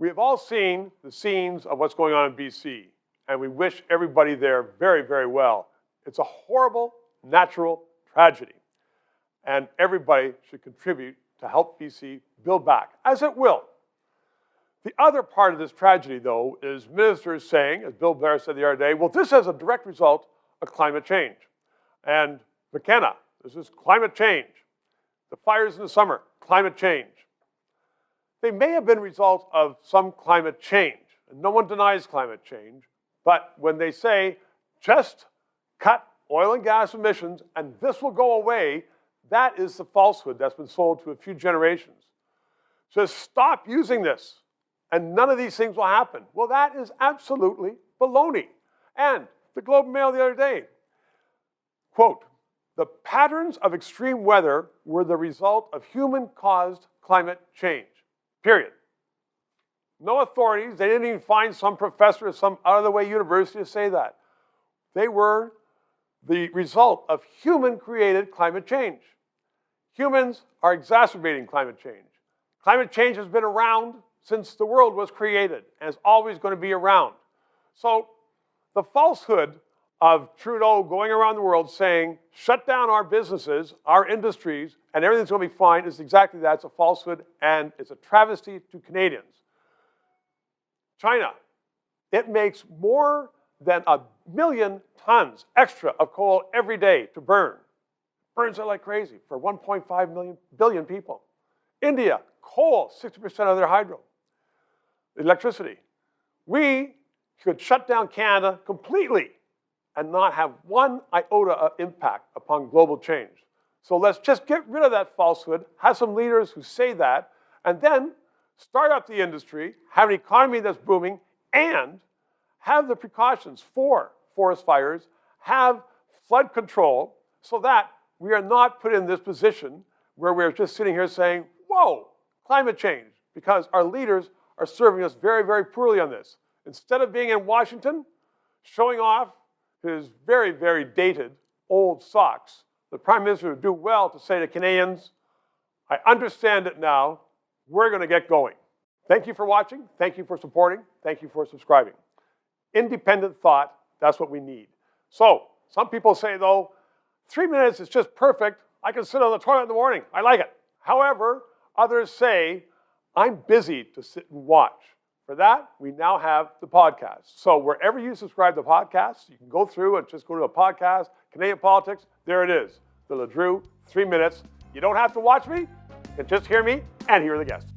We have all seen the scenes of what's going on in BC, and we wish everybody there very, very well. It's a horrible natural tragedy, and everybody should contribute to help BC build back, as it will. The other part of this tragedy, though, is ministers saying, as Bill Blair said the other day, well, this is a direct result of climate change. And McKenna, this is climate change. The fires in the summer, climate change. They may have been a result of some climate change, and no one denies climate change, but when they say, just cut oil and gas emissions and this will go away, that is the falsehood that's been sold to a few generations. Just stop using this, and none of these things will happen. Well, that is absolutely baloney. And the Globe and Mail the other day, quote, the patterns of extreme weather were the result of human-caused climate change, period. No authorities, they didn't even find some professor at some out-of-the-way university to say that. They were the result of human-created climate change. Humans are exacerbating climate change. Climate change has been around since the world was created and is always going to be around. So the falsehood of Trudeau going around the world saying, shut down our businesses, our industries, and everything's going to be fine is exactly that. It's a falsehood, and it's a travesty to Canadians. China, it makes more than 1 million tons extra of coal every day to burn. Burns it like crazy for 1.5 billion people. India, coal, 60% of their hydro. Electricity. We could shut down Canada completely and not have one iota of impact upon global change. So let's just get rid of that falsehood, have some leaders who say that, and then start up the industry, have an economy that's booming, and have the precautions for forest fires, have flood control, so that we are not put in this position where we're just sitting here saying, whoa, climate change, because our leaders are serving us very, very poorly on this. Instead of being in Washington, showing off his very, very dated old socks, the Prime Minister would do well to say to Canadians, I understand it now, we're going to get going. Thank you for watching, thank you for supporting, thank you for subscribing. Independent thought, that's what we need. So, some people say though, 3 minutes is just perfect, I can sit on the toilet in the morning, I like it. However, others say, I'm busy to sit and watch. For that, we now have the podcast. So wherever you subscribe to podcasts, you can go through and just go to a podcast, Canadian Politics, there it is. The LeDrew, 3 minutes. You don't have to watch me, you can just hear me and hear the guests.